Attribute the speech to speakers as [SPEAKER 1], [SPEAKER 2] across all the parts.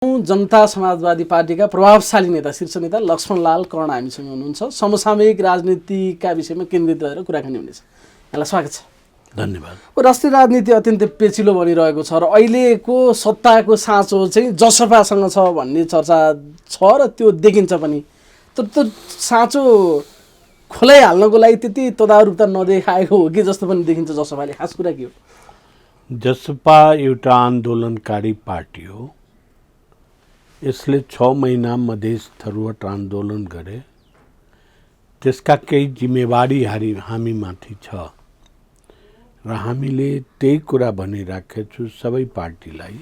[SPEAKER 1] जनता समाजवादी पार्टीका प्रभावशाली नेता शीर्ष नेता लक्ष्मणलाल कर्ण हामीसँग हुनुहुन्छ। समसामयिक राजनीतिका विषयमा केन्द्रित भएर कुराकानी हुनेछ। यहाँलाई स्वागत छ।
[SPEAKER 2] धन्यवाद।
[SPEAKER 1] राष्ट्रिय राजनीति अत्यन्तै पेचिलो बनिरहेको छ र अहिलेको सत्ताको साँचो चाहिँ जसपासँग छ भन्ने चर्चा छ र त्यो देखिन्छ पनि। तर त्यो साँचो खोलाइहाल्नको लागि त्यति तदारुकता नदेखाएको हो कि जस्तो पनि देखिन्छ जसपाले। खास कुरा के हो?
[SPEAKER 2] जसपा एउटा आन्दोलनकारी पार्टी हो। यसले 6 महिना मधेस थरुवट आन्दोलन गरे। त्यसका केही जिम्मेवारी हामीमाथि छ र हामीले त्यही कुरा भनिराखेको छु सबै पार्टीलाई।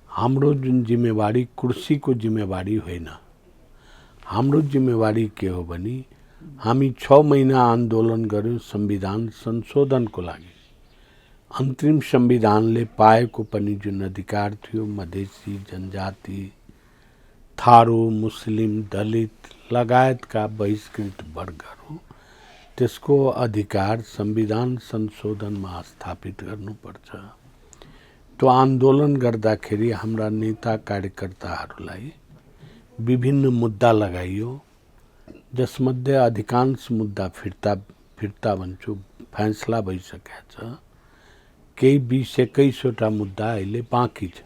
[SPEAKER 2] हाम्रो जुन जिम्मेवारी कुर्सीको जिम्मेवारी होइन। हाम्रो जिम्मेवारी के हो भने हामी 6 महिना आन्दोलन गर्यौं संविधान संशोधनको लागि। अन्तिम संविधानले पाएको पनि जुन अधिकार थियो मधेसी, जनजाति, थारू, मुस्लिम, दलित लगायतका बहिष्कृत वर्गहरू त्यसको अधिकार संविधान संशोधनमा स्थापित गर्नुपर्छ। त्यो आन्दोलन गर्दाखेरि हाम्रा नेता कार्यकर्ताहरूलाई विभिन्न मुद्दा लगाइयो, जसमध्ये अधिकांश मुद्दा फिर्ता भन्छु फैसला भइसकेको छ। केही 20-21 मुद्दा अहिले बाँकी छ।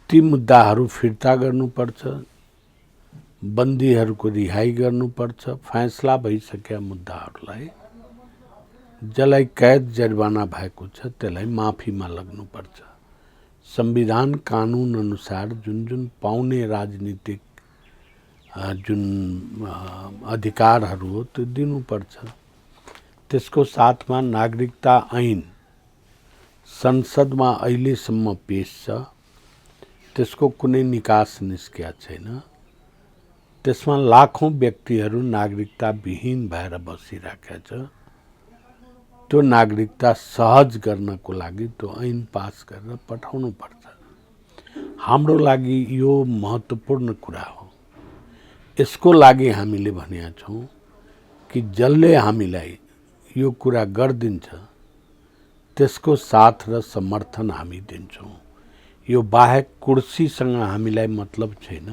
[SPEAKER 2] ती मुद्दाहरू फिर्ता गर्नुपर्छ, बन्दीहरूको रिहाई गर्नुपर्छ, फैसला भइसकेका मुद्दाहरूलाई जसलाई कैद जरिवाना भएको छ त्यसलाई माफीमा लाग्नुपर्छ। संविधान कानुन अनुसार जुन जुन पाउने राजनीतिक जुन अधिकारहरू हो त्यो दिनुपर्छ। त्यसको साथमा नागरिकता ऐन संसदमा अहिलेसम्म पेश छ। त्यसको कुनै निकास निस्किया छैन। त्यसमा लाखौं व्यक्तिहरू नागरिकता विहीन भएर बसिरहेका छ। त्यो नागरिकता सहज गर्नको लागि त्यो ऐन पास गरेर पठाउनु पर्छ। हाम्रो लागि यो महत्त्वपूर्ण कुरा हो। यसको लागि हामीले भनेका छौं कि जसले हामीलाई यो कुरा गर्दिन्छ त्यसको साथ र समर्थन हामी दिन्छौं। यो बाहेक कुर्सीसँग हामीलाई मतलब छैन।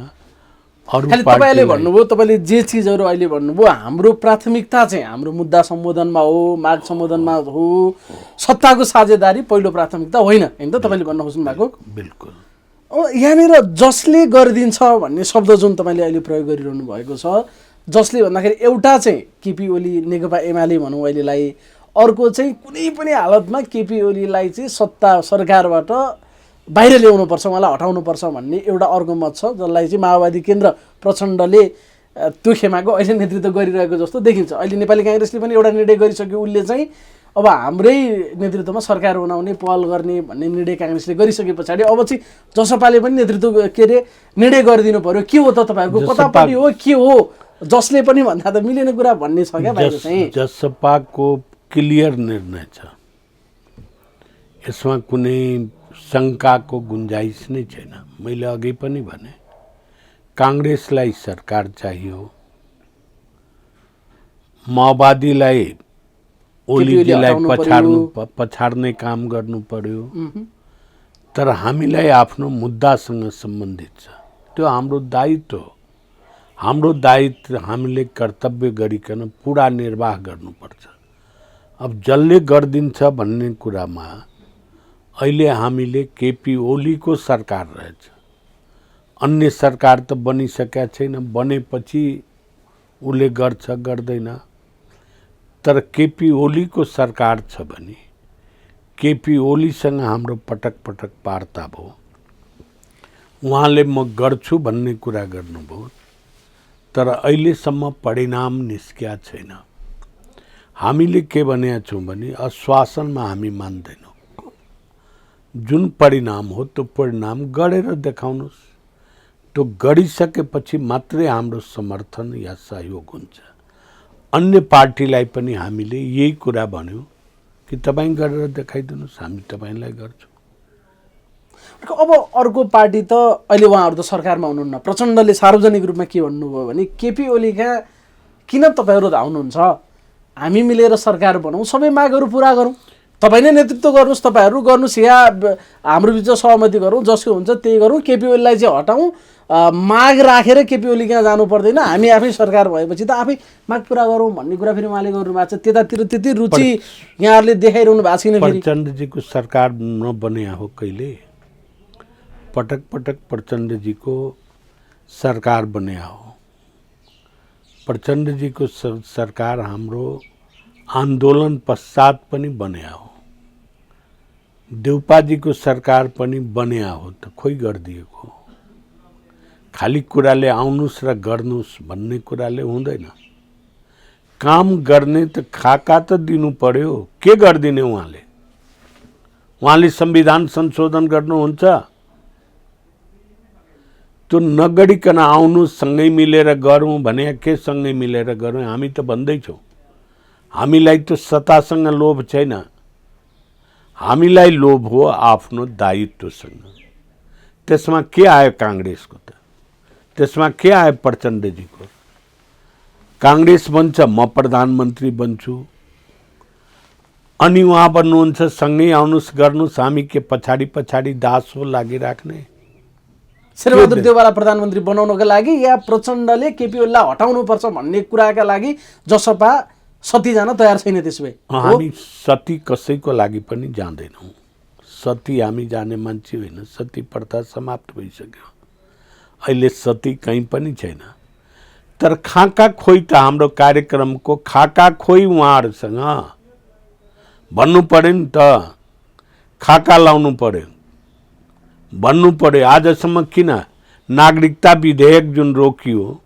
[SPEAKER 2] अरु
[SPEAKER 1] तपाईले भन्नुभयो, तपाईले जे चीजहरु अहिले भन्नुभयो, हाम्रो प्राथमिकता चाहिँ हाम्रो मुद्दा सम्बोधनमा हो, माग सम्बोधनमा हो, सत्ताको साझेदारी पहिलो प्राथमिकता होइन हैन त तपाईले भन्न खोज्नु भएको?
[SPEAKER 2] बिल्कुल।
[SPEAKER 1] यहाँनिर जसले गरिदिन्छ भन्ने शब्द जुन तपाईले अहिले प्रयोग गरिरहनु भएको छ, जसले भन्दाखेरि एउटा चाहिँ केपी ओली नेकपा एमाले भनौं अहिलेलाई, अर्को चाहिँ कुनै पनि हालतमा केपी ओलीलाई चाहिँ सत्ता सरकारबाट बाहिर ल्याउनु पर्छ, उहाँलाई हटाउनु पर्छ भन्ने एउटा अर्को मत छ, जसलाई चाहिँ माओवादी केन्द्र प्रचण्डले त्यो खेमाको अहिले नेतृत्व गरिरहेको जस्तो देखिन्छ। अहिले नेपाली कांग्रेसले पनि एउटा निर्णय गरिसक्यो, उसले चाहिँ अब हाम्रै नेतृत्वमा सरकार बनाउने पहल गर्ने भन्ने निर्णय कांग्रेसले गरिसके पछाडि अब चाहिँ जसपाले पनि नेतृत्व निर्णय गरिदिनु पर्यो। के हो त तपाईहरुको कतापट्टि हो, के हो जसले पनि भन्दा त मिलेन कुरा भन्ने छ क्या बाहिर चाहिँ?
[SPEAKER 2] जसपाको क्लियर निर्णय छ। यसमा कुनै शंकाको गुंजाइस नै छैन। मैले अघि पनि भने कांग्रेसलाई सरकार चाहियो, माओवादीलाई ओलीजीलाई पछाड्ने काम गर्नु पर्यो। तर हामीलाई आफ्नो मुद्दासँग सम्बन्धित छ, त्यो हाम्रो दायित्व हो। हाम्रो दायित्व हामीले कर्तव्य गरिकन पूरा निर्वाह गर्नुपर्छ। अब जसले गर्दिन्छ भन्ने कुरामा अहिले हामीले केपी ओलीको सरकार रहेछ, अन्य सरकार त बनिसकेका छैन। बनेपछि उले गर्छ गर्दैन। तर केपी ओलीको सरकार छ भने केपी ओलीसँग हाम्रो पटक पटक वार्ता भयो। उहाँले म गर्छु भन्ने कुरा गर्नुभयो, तर अहिलेसम्म परिणाम निस्किया छैन। हामीले के भनेका छौं भने आश्वासनमा हामी मान्दैनौं। जुन परिणाम हो त्यो परिणाम गरेर देखाउनुस्। त्यो गरिसकेपछि मात्रै हाम्रो समर्थन या सहयोग हुन्छ। अन्य पार्टीलाई पनि हामीले यही कुरा भन्यौं कि तपाई गरेर देखाइदिनुस्, हामी तपाईलाई गर्छौं।
[SPEAKER 1] अब अर्को पार्टी त अहिले उहाँहरु त सरकारमा हुनुहुन्न। प्रचण्डले सार्वजनिक रूपमा के भन्नुभयो भने केपी ओलीका किन तपाईहरु धाउनुहुन्छ, हामी मिलेर सरकार बनाऊ, सबै मागहरु पूरा गरौं। तपाईँ नै नेतृत्व गर्नुहोस्, तपाईँहरू गर्नुहोस्, या हाम्रो बिच सहमति गरौँ, जसको हुन्छ त्यही गरौँ, केपी ओलीलाई चाहिँ हटाउँ, माग राखेर केपी ओली कहाँ जानु पर्दैन, हामी आफै सरकार भएपछि त आफै माग पुरा गरौँ भन्ने कुरा फेरि उहाँले गर्नुभएको छ। त्यतातिर त्यति रुचि यहाँहरूले देखाइरहनु भएको छैन। फेरि
[SPEAKER 2] प्रचण्डजीको सरकार नबने हो कहिले, पटक पटक प्रचण्डजीको सरकार बने हो। प्रचण्डजीको सरकार हाम्रो आन्दोलन पश्चात पनि बने हो, देउपाजीको सरकार पनि बने हो, त खोइ गरिदिएको। खाली कुराले आउनुस् र गर्नुस् भन्ने कुराले हुँदैन। काम गर्ने त खाका त दिनु पर्यो। के गरिदिने उहाँले? उहाँले संविधान संशोधन गर्नुहुन्छ, त्यो नगरिकन आउनु सँगै मिलेर गरौँ भने के सँगै मिलेर गरौँ? हामी त भन्दैछौँ, हामीलाई त सत्तासँग लोभ छैन, हामीलाई लोभ हो आफ्नो दायित्वसँग। त्यसमा के आयो काङ्ग्रेसको त? त्यसमा के आयो प्रचण्डजीको? काङ्ग्रेस भन्छ म प्रधानमन्त्री बन्छु, अनि उहाँ भन्नुहुन्छ सँगै आउनुहोस् गर्नुहोस्, हामी के पछाडि पछाडि दास हो लागिराख्ने?
[SPEAKER 1] शेरबहादुर देउवालाई प्रधानमन्त्री बनाउनको लागि या प्रचण्डले केपी ओलीलाई हटाउनुपर्छ भन्ने कुराका लागि जसपा सती जान तयार छैन? त्यसो भए
[SPEAKER 2] हामी सती कसैको लागि पनि जाँदैनौँ। सती हामी जाने मान्छे होइन। सती प्रथा समाप्त भइसक्यो। अहिले सती कहीँ पनि छैन। तर खाका खोइ त हाम्रो कार्यक्रमको खाका खोइ उहाँहरूसँग भन्नु पर्यो नि त, खाका लाउनु पर्यो, भन्नु पर्यो। आजसम्म किन नागरिकता विधेयक जुन रोकियो,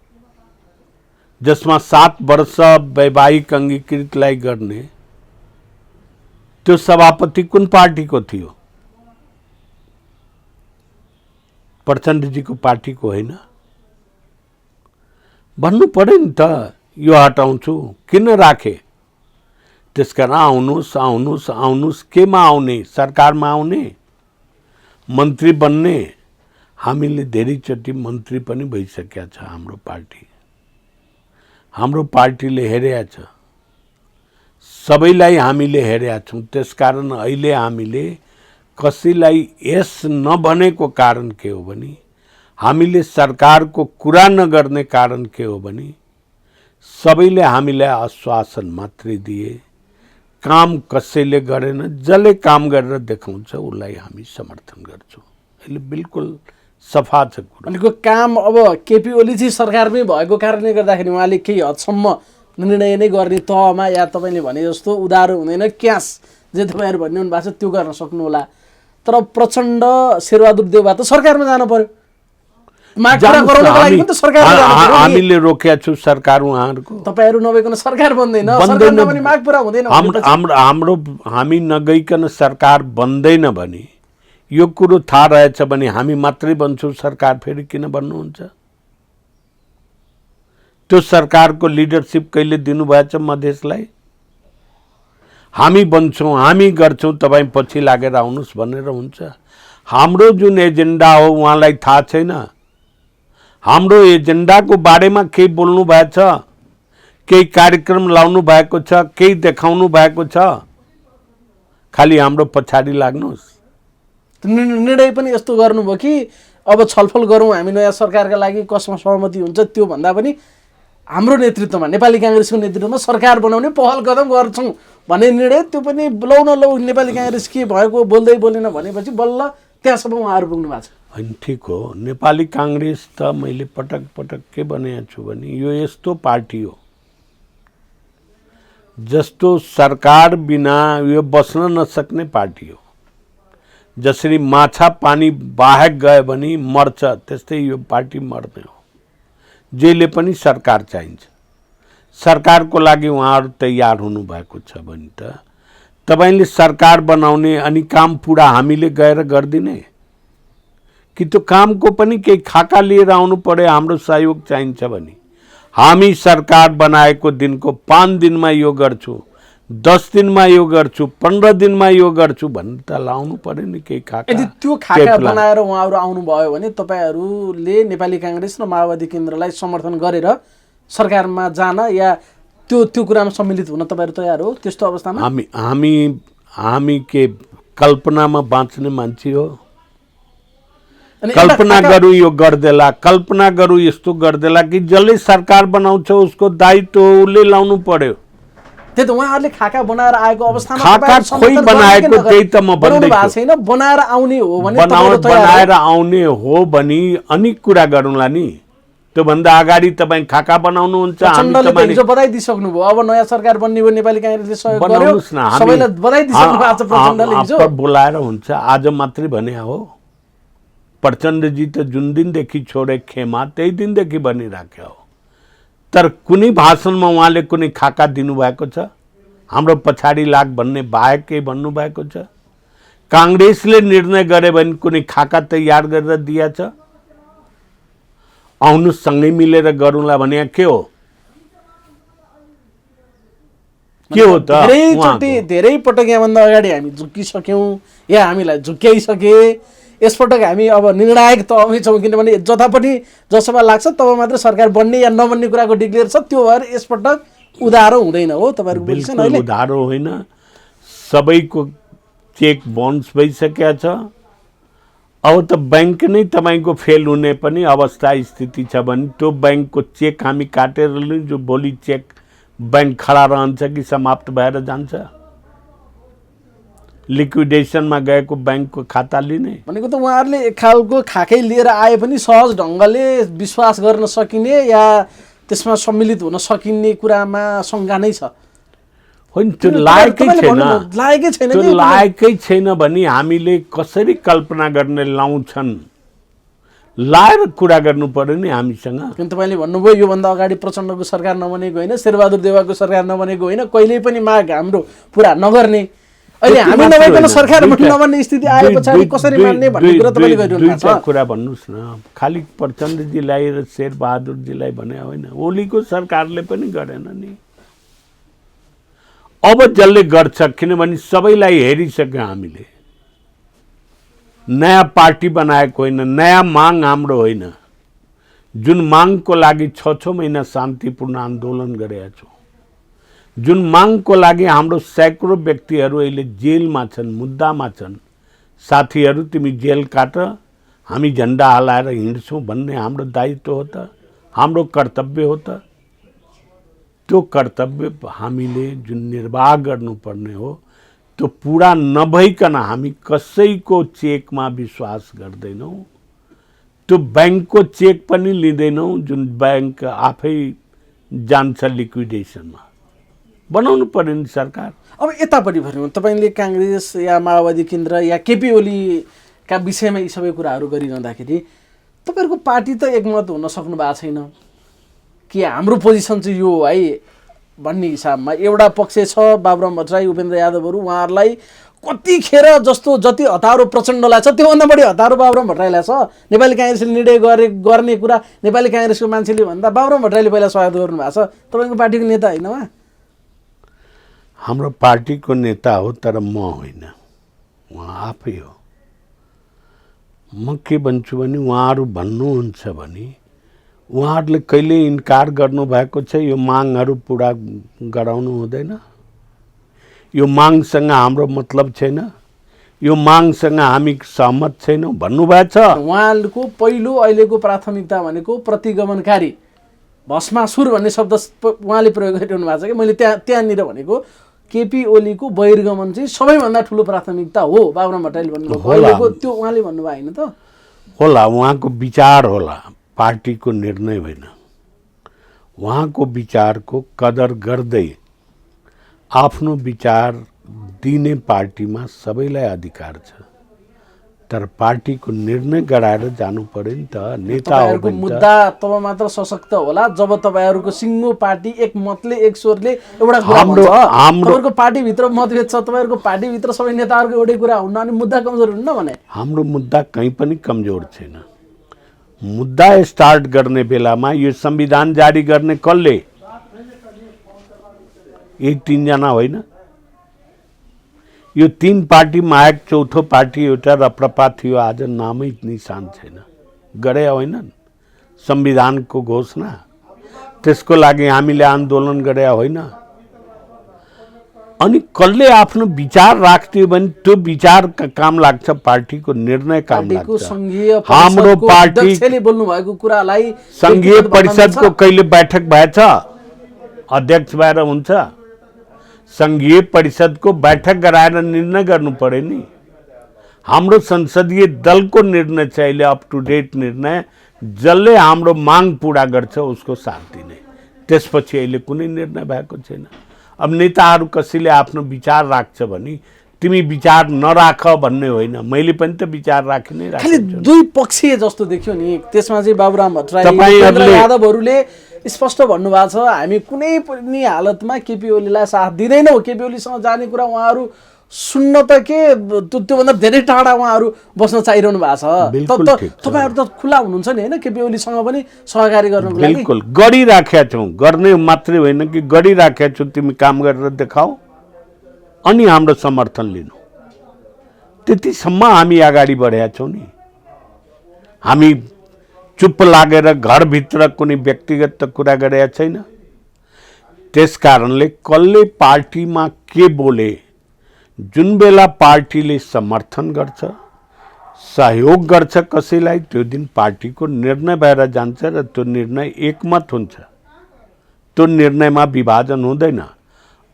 [SPEAKER 2] जसमा 7 वर्ष वैवाहिक अङ्गीकृतलाई गर्ने, त्यो सभापति कुन पार्टीको थियो? प्रचण्डजीको पार्टीको होइन? भन्नु पर्यो नि त, यो हटाउँछु, किन राखे? त्यसकारण आउनुहोस् आउनुहोस् आउनुहोस्। केमा आउने? सरकारमा आउने, मन्त्री बन्ने? हामीले धेरैचोटि मन्त्री पनि भइसकेका छ हाम्रो पार्टी। हाम्रो पार्टीले हेरेका छ, सबैलाई हामीले हेरेका छौँ। त्यसकारण अहिले हामीले कसैलाई यस नभनेको कारण के हो भने, हामीले सरकारको कुरा नगर्ने कारण के हो भने, सबैले हामीलाई आश्वासन मात्रै दिए, काम कसैले गरेन। जसले काम गरेर देखाउँछ उसलाई हामी समर्थन गर्छौँ। अहिले बिल्कुल सफा छ कुरा।
[SPEAKER 1] भनेको काम अब केपी ओली चाहिँ सरकारमै भएको कारणले गर्दाखेरि उहाँले केही हदसम्म निर्णय नै गर्ने तहमा, या तपाईँले भने जस्तो उधारो हुँदैन, क्यास जे तपाईँहरू भन्नु भएको छ त्यो गर्न सक्नुहोला। तर प्रचण्ड शेरबहादुर देउवा त सरकारमा जानु पर्यो, माग पुरा गराउनको लागि पनि त सरकारमा जानु पर्यो।
[SPEAKER 2] हामीले रोकेका छौँ सरकार उहाँहरूको।
[SPEAKER 1] तपाईँहरू नभइकन सरकार बन्दैन, सरकार नबनी माग पुरा हुँदैन।
[SPEAKER 2] हामी नगइकन सरकार बन्दैन भने, यो कुरो थाहा रहेछ भने हामी मात्रै बन्छौँ सरकार, फेरि किन भन्नुहुन्छ? त्यो सरकारको लिडरसिप कहिले दिनुभएछ मधेसलाई? हामी बन्छौँ, हामी गर्छौँ, तपाईँ पछि लागेर आउनुहोस् भनेर हुन्छ? हाम्रो जुन एजेन्डा हो उहाँलाई थाहा छैन? हाम्रो एजेन्डाको बारेमा केही बोल्नु भएछ, केही कार्यक्रम लाउनु भएको छ, केही देखाउनु भएको छ? खालि हाम्रो पछाडि लाग्नुहोस्।
[SPEAKER 1] निर्णय पनि यस्तो गर्नुभयो कि अब छलफल गरौँ हामी नयाँ सरकारका लागि, कसमा सहमति हुन्छ त्यो भन्दा पनि हाम्रो नेतृत्वमा, नेपाली काङ्ग्रेसको नेतृत्वमा सरकार बनाउने पहल कदम गर्छौँ भन्ने निर्णय, त्यो पनि लौ न लौ नेपाली काङ्ग्रेस के भएको बोल्दै बोलेन भनेपछि बल्ल त्यहाँसम्म उहाँहरू पुग्नु भएको छ।
[SPEAKER 2] होइन, ठिक हो। नेपाली काङ्ग्रेस त मैले पटक पटक के भनेको छु भने, यो यस्तो पार्टी हो जस्तो सरकार बिना यो बस्न नसक्ने पार्टी हो। जसरी माछा पानी बाहेक गयो भने मर्छ, त्यस्तै यो पार्टी मर्ने हो। जहिले पनि सरकार चाहिन्छ। सरकारको लागि उहाँहरू तयार हुनुभएको छ भने त तपाईँले सरकार बनाउने अनि काम पुरा हामीले गएर गरिदिने, कि त्यो कामको पनि केही खाका लिएर आउनु पर्यो? हाम्रो सहयोग चाहिन्छ भने हामी सरकार बनाएको दिनको 5 दिनमा यो गर्छु, 10 दिनमा यो गर्छु, 15 दिनमा यो गर्छु भन्ने त लाउनु पर्यो नि केही खाका।
[SPEAKER 1] यदि त्यो खाका बनाएर उहाँहरू आउनुभयो भने तपाईँहरूले नेपाली काङ्ग्रेस र माओवादी केन्द्रलाई समर्थन गरेर सरकारमा जान या त्यो कुरामा सम्मिलित हुन तपाईँहरू तयार हो? त्यस्तो अवस्थामा
[SPEAKER 2] हामी के कल्पनामा बाँच्ने मान्छे हो?
[SPEAKER 1] अनि
[SPEAKER 2] कल्पना गरौँ यो गर्देला, कल्पना गरौँ यस्तो गर्देला कि जसले सरकार बनाउँछ उसको दायित्व उसले लाउनु पर्यो।
[SPEAKER 1] त्यही त उहाँहरूले खाका बनाएर आएको अवस्थामा
[SPEAKER 2] खाका खोइ बनाएको त्यही त म भन्दैछु।
[SPEAKER 1] छैन, बनाएर आउने हो भने
[SPEAKER 2] बनाएर आउने हो भने अनि कुरा गरौँला नि। त्योभन्दा अगाडि तपाईँ खाका बनाउनुहुन्छ,
[SPEAKER 1] हिजो बधाई दिइसक्नु भयो। अब नयाँ सरकार बन्ने भयो, नेपाली कांग्रेसले सहयोग गर्यो,
[SPEAKER 2] बनाउनुस् न।
[SPEAKER 1] सबैलाई बधाई दिइसक्नु भएको छ प्रचण्डले हिजो।
[SPEAKER 2] बोलाएर हुन्छ, आज मात्रै भने हो। प्रचण्डजी त जुन दिनदेखि छोडे खेमा त्यही दिनदेखि भनिराख्यो हो। तर कुनै भाषणमा उहाँले कुनै खाका दिनुभएको छ? हाम्रो पछाडि लाग भन्ने बाहेकै भन्नुभएको छ? कांग्रेसले निर्णय गरे भने कुनै खाका तयार गरेर दिएछ? आउनु सँगै मिलेर गरौँला भने के हो? के हो त?
[SPEAKER 1] धेरै पटक यहाँभन्दा अगाडि हामी झुकिसक्यौँ या हामीलाई झुक्याइसके। यसपटक हामी अब निर्णायक तहमै छौँ, किनभने जतापट्टि जसोमा लाग्छ तब मात्र सरकार बन्ने या नबन्ने कुराको डिक्लेयर छ। त्यो भएर यसपटक उधारो हुँदैन हो तपाईँहरूको पोजिसन?
[SPEAKER 2] बिल्कुल उधारो होइन, सबैको चेक बाउन्स भइसकेको छ। अब त बैंक नै तपाईँको फेल हुने पनि अवस्था स्थिति छ भने त्यो बैंकको चेक हामी काटेर लिन्छौँ, भोलि चेक बैंक खडा रहन्छ कि समाप्त भएर जान्छ? लिक्विडेसनमा गएको बैंकको खाता लिने
[SPEAKER 1] भनेको त उहाँहरूले एक खालको खाकै लिएर आए पनि सहज ढङ्गले विश्वास गर्न सकिने या त्यसमा सम्मिलित हुन सकिने कुरामा शङ्का नै छ।
[SPEAKER 2] होइन, त्यो लायकै छैन।
[SPEAKER 1] त्यो
[SPEAKER 2] लायकै छैन भने हामीले कसरी कल्पना गर्ने लाउँछन्? लाएर कुरा गर्नु पर्यो नि हामीसँग।
[SPEAKER 1] किन तपाईँले भन्नुभयो योभन्दा अगाडि प्रचण्डको सरकार नबनेको होइन, शेरबहादुर देउवाको सरकार नबनेको होइन, कहिल्यै पनि माग हाम्रो पुरा नगर्ने, अहिले हामी नभइकन सरकार नबन्ने स्थिति आए पछाडि कसरी मान्ने भन्ने कुरा तपाईँले गरिरहनु भएको छ।
[SPEAKER 2] कुरा भन्नुहोस् न, खालि प्रचण्डजीलाई र शेरबहादुरजीलाई भने होइन, ओलीको सरकारले पनि गरेन नि। अब जसले गर्छ, किनभने सबैलाई हेरिसक्यो हामीले। नयाँ पार्टी बनाएको होइन, नयाँ माग हाम्रो होइन। जुन मागको लागि 6 महिना शान्तिपूर्ण आन्दोलन गरेका छौँ, जुन मागको लागि हाम्रो सैकड़ों व्यक्तिहरू अहिले जेलमा छन्, मुद्दामा छन्। साथीहरू तिमी जेल काट, हामी झन्डा हलाएर हिँड्छौँ भन्ने हाम्रो दायित्व हो त, हाम्रो कर्तव्य हो त। त्यो कर्तव्य हामीले जुन निर्वाह गर्नुपर्ने हो त्यो पूरा नभइकन हामी कसैको चेकमा विश्वास गर्दैनौँ। त्यो बैंकको चेक पनि लिँदैनौँ जुन बैंक आफै जान्छ लिक्विडेसनमा। बनाउनु पर्यो नि सरकार।
[SPEAKER 1] अब यतापट्टि भनौँ, तपाईँले कांग्रेस या माओवादी केन्द्र या केपी ओलीका विषयमा यी सबै कुराहरू गरिरहँदाखेरि तपाईँहरूको पार्टी त एकमत हुन सक्नु भएको छैन कि हाम्रो पोजिसन चाहिँ यो है भन्ने हिसाबमा। एउटा पक्ष छ बाबुराम भट्टराई, उपेन्द्र यादवहरू, उहाँहरूलाई कतिखेर जस्तो जति हतारो प्रचण्डलाई छ त्योभन्दा बढी हतारो बाबुराम भट्टराईलाई छ। नेपाली कांग्रेसले निर्णय गर्ने कुरा नेपाली कांग्रेसको मान्छेले भन्दा बाबुराम भट्टराईले पहिला सहयोग गर्नु भएको छ। तपाईँको पार्टीको नेता होइन उहाँ?
[SPEAKER 2] हाम्रो पार्टीको नेता हो, तर म होइन, उहाँ आफै हो। म के भन्छु भने उहाँहरू भन्नुहुन्छ भने उहाँहरूले कहिले इन्कार गर्नुभएको छ यो मागहरू पुरा गराउनु हुँदैन, यो मागसँग हाम्रो मतलब छैन, यो मागसँग हामी सहमत छैनौँ भन्नुभएको छ।
[SPEAKER 1] उहाँको पहिलो अहिलेको प्राथमिकता भनेको प्रतिगमनकारी भस्मासुर भन्ने शब्द उहाँले प्रयोग गरिरहनु भएको छ कि मैले त्यहाँनिर भनेको केपी ओलीको बहिर्गमन चाहिँ सबैभन्दा ठुलो प्राथमिकता हो बाबुराम भट्टराईले भन्नुभएको अहिलेको, त्यो उहाँले भन्नुभयो होइन त?
[SPEAKER 2] होला, उहाँको विचार होला, पार्टीको निर्णय होइन। उहाँको विचारको कदर गर्दै आफ्नो विचार दिने पार्टीमा सबैलाई अधिकार छ, तर पार्टीको निर्णय गराएर जानु पर्यो नि त। नेता हो भने
[SPEAKER 1] मुद्दा तब मात्र सशक्त होला जब तपाईँहरूको सिङ्गो पार्टी एक मतले एक स्वरले एउटा कुरा भन्छ। तपाईँहरूको पार्टीभित्र मतभेद छ, तपाईँहरूको पार्टीभित्र सबै नेताहरूको एउटै कुरा हुन्न, अनि मुद्दा कमजोर हुन्न भने? हाम्रो
[SPEAKER 2] मुद्दा कहीँ पनि कमजोर छैन। मुद्दा स्टार्ट गर्ने बेलामा यो संविधान जारी गर्ने कसले? यही 3 जना होइन? यो 3 पार्टी माहेक चौथो पार्टी एउटा रप्रपा थियो, आज नामै निशान छैन। गरे होइनन् संविधानको घोषणा, त्यसको लागि हामीले आन्दोलन गरे होइन। अनि कसले आफ्नो विचार राख्थ्यो भने त्यो विचारका काम लाग्छ, पार्टीको निर्णय काम लाग्छ। हाम्रो पार्टी
[SPEAKER 1] बोल्नु भएको कुरालाई
[SPEAKER 2] संघीय परिषदको कहिले बैठक भएछ? अध्यक्ष भएर हुन्छ? संघीय परिषदको बैठक गराएर निर्णय गर्नु पर्यो नि। हाम्रो संसदीय दलको निर्णय छ अहिले, अप टु डेट निर्णय, जसले हाम्रो माग पूरा गर्छ उसको साथ दिने। त्यसपछि अहिले कुनै निर्णय भएको छैन। अब नेताहरू कसैले आफ्नो विचार राख्छ भने तिमी विचार नराख भन्ने होइन, मैले पनि त विचार राखिनै राखेको छु।
[SPEAKER 1] खालि दुई पक्षीय जस्तो देखियो नि। त्यसमा चाहिँ बाबुराम भट्टराई यादवहरूले स्पष्ट भन्नुभएको छ, हामी कुनै पनि हालतमा केपी ओलीलाई साथ दिँदैनौँ। केपी ओलीसँग जाने कुरा उहाँहरू सुन्न त के त्योभन्दा धेरै टाढा उहाँहरू बस्न चाहिरहनु भएको छ। तपाईँहरू त खुला हुनुहुन्छ नि होइन केपी ओलीसँग पनि सहकारी गर्नको लागि?
[SPEAKER 2] बिल्कुल गरिराखेका छौँ, गर्ने मात्रै होइन कि गरिराखेका छौँ। तिमी काम गरेर देखाऊ अनि हाम्रो समर्थन लिनु, त्यतिसम्म हामी अगाडि बढेका छौँ नि। हामी चुप लागेर घरभित्र कुनै व्यक्तिगत कुरा गरेका छैन। त्यस कारणले कसले पार्टीमा के बोले, जुन बेला पार्टीले समर्थन गर्छ, सहयोग गर्छ कसैलाई, त्यो दिन पार्टीको निर्णय भएर जान्छ र त्यो निर्णय एकमत हुन्छ। त्यो निर्णयमा विभाजन हुँदैन।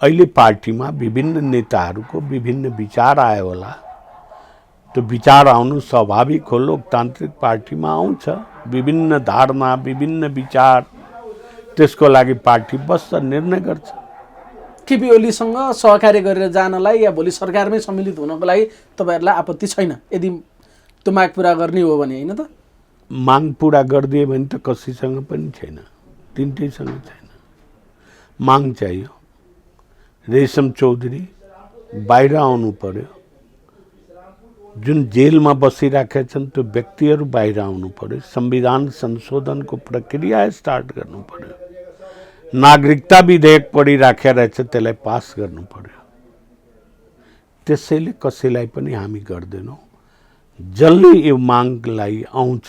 [SPEAKER 2] अहिले पार्टीमा विभिन्न नेताहरूको विभिन्न विचार आयो होला। त्यो विचार आउनु स्वाभाविक हो, लोकतान्त्रिक पार्टीमा आउँछ। विभिन्न धारणा, विभिन्न विचार, त्यसको लागि पार्टी बस्छ, निर्णय गर्छ।
[SPEAKER 1] केपी ओलीसँग सहकार्य गरेर जानलाई या भोलि सरकारमै सम्मिलित हुनको लागि तपाईँहरूलाई आपत्ति छैन, यदि त्यो माग पुरा गर्ने हो भने, होइन त?
[SPEAKER 2] माग पुरा गरिदियो भने त कसैसँग पनि छैन, तिनटैसँग छैन। माग चाहियो। रेशम चौधरी बाहिर आउनु पर्यो, जुन जेलमा बसिराखेका छन् त्यो व्यक्तिहरू बाहिर आउनु पर्यो। संविधान संशोधनको प्रक्रिया स्टार्ट गर्नु पर्यो। नागरिकता विधेयक पढिराखेको रहेछ, त्यसलाई पास गर्नु पर्यो। त्यसैले कसैलाई पनि हामी गर्दैनौँ। जसले यो मागलाई आउँछ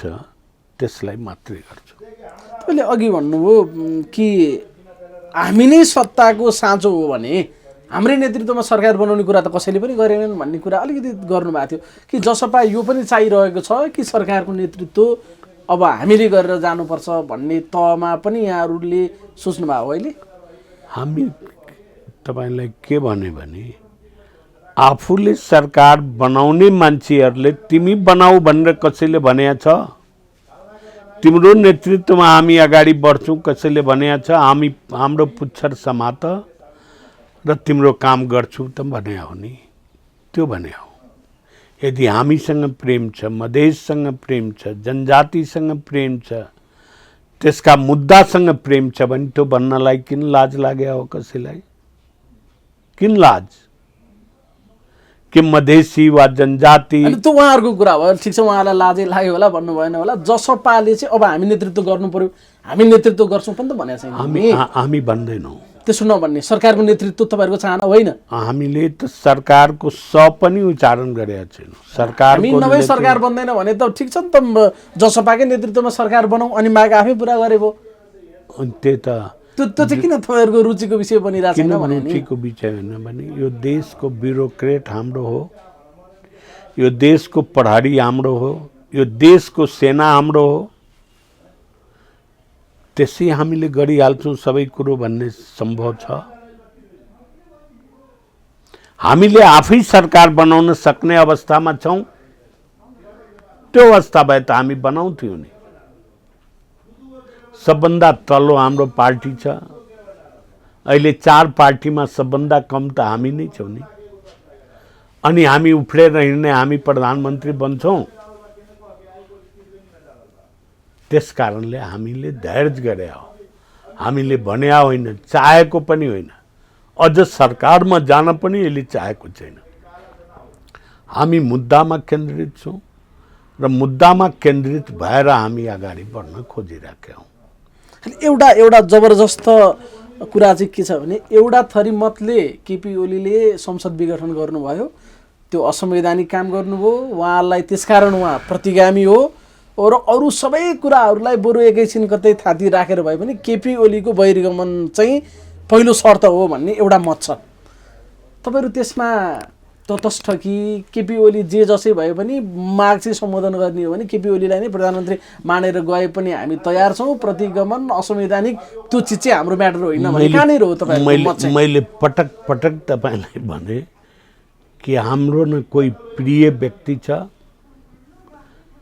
[SPEAKER 2] त्यसलाई मात्रै गर्छौँ।
[SPEAKER 1] तपाईँले अघि भन्नुभयो कि हामी नै सत्ताको साँचो हो भने हाम्रै नेतृत्वमा सरकार बनाउने कुरा त कसैले पनि गरेनन् भन्ने कुरा अलिकति गर्नुभएको थियो कि जसपा यो पनि चाहिरहेको छ कि सरकारको नेतृत्व अब हामीले गरेर जानुपर्छ भन्ने तहमा पनि यहाँहरूले सोच्नु भएको अहिले?
[SPEAKER 2] हामी तपाईलाई के भने आफूले सरकार बनाउने मान्छेहरूले तिमी बनाऊ भनेर कसैले भनेको छ? तिम्रो नेतृत्वमा हामी अगाडि बढ्छौँ कसैले भनेको छ? हामी हाम्रो पुच्छर समात र तिम्रो काम गर्छु त भने हो नि, त्यो भने हो। यदि हामीसँग प्रेम छ, मधेससँग प्रेम छ, जनजातिसँग प्रेम छ, त्यसका मुद्दासँग प्रेम छ भने त्यो भन्नलाई किन लाज लाग्यो हो कसैलाई? किन लाज? कि मधेसी वा जनजाति?
[SPEAKER 1] त्यो उहाँहरूको कुरा हो, ठिक छ, उहाँलाई लाजै लाग्यो होला, भन्नु भएन होला। जसपाले चाहिँ अब हामी नेतृत्व गर्नु पर्यो, हामी नेतृत्व गर्छौँ पनि त भनेको छैन।
[SPEAKER 2] हामी भन्दैनौँ
[SPEAKER 1] त्यसो नभन्ने। सरकारको नेतृत्व तपाईँहरूको चाहना होइन?
[SPEAKER 2] हामीले त सरकारको स पनि उच्चारण गरेका छैनौँ। सरकार
[SPEAKER 1] हामी नभए सरकार बन्दैन भने त ठिक छ नि त, जसपाकै नेतृत्वमा सरकार बनाऊ अनि माग आफै पुरा गरे भयो।
[SPEAKER 2] त्यही त,
[SPEAKER 1] त्यो चाहिँ किन तपाईँहरूको रुचिको विषय बनिरहेको छैन भने?
[SPEAKER 2] रुचिको विषय होइन भने यो देशको ब्युरोक्रेट हाम्रो हो, यो देशको प्रहरी हाम्रो हो, यो देशको सेना हाम्रो हो। त्यसै हामीले गरिहाल्छौँ सबै कुरो भन्ने सम्भव छ? हामीले आफै सरकार बनाउन सक्ने अवस्थामा छौँ? त्यो अवस्था भए त हामी बनाउँथ्यौँ नि। सबभन्दा तल्लो हाम्रो पार्टी छ। अहिले 4 पार्टीमा सबभन्दा कम त हामी नै छौँ नि। अनि हामी उफ्रेर हिँड्ने, हामी प्रधानमन्त्री बन्छौँ। त्यस कारणले हामीले धैर्य गरे हो, हामीले भन्या होइन, चाहेको पनि होइन। अझ सरकारमा जान पनि यसले चाहेको छैन। हामी मुद्दामा केन्द्रित छौँ र मुद्दामा केन्द्रित भएर हामी अगाडि बढ्न खोजिरहेका हौँ।
[SPEAKER 1] एउटा जबरजस्त कुरा चाहिँ के छ भने एउटा थरी मतले केपी ओलीले संसद विघटन गर्नुभयो, त्यो असंवैधानिक काम गर्नुभयो, उहाँलाई त्यसकारण उहाँ प्रतिगामी हो र अरू सबै कुराहरूलाई बरु एकैछिन कतै थाती राखेर भए पनि केपी ओलीको बहिर्गमन चाहिँ पहिलो शर्त हो भन्ने एउटा मत छ। तपाईँहरू त्यसमा तटस्थ कि केपी ओली जे जसै भए पनि माग चाहिँ सम्बोधन गर्ने हो भने केपी ओलीलाई नै प्रधानमन्त्री मानेर गए पनि हामी तयार छौँ, प्रतिगमन असंवैधानिक त्यो चिज चाहिँ हाम्रो म्याटर होइन भने कहाँनिर हो तपाईँहरूको मत चाहिँ?
[SPEAKER 2] मैले पटक पटक तपाईँलाई भने कि हाम्रो न कोही प्रिय व्यक्ति छ,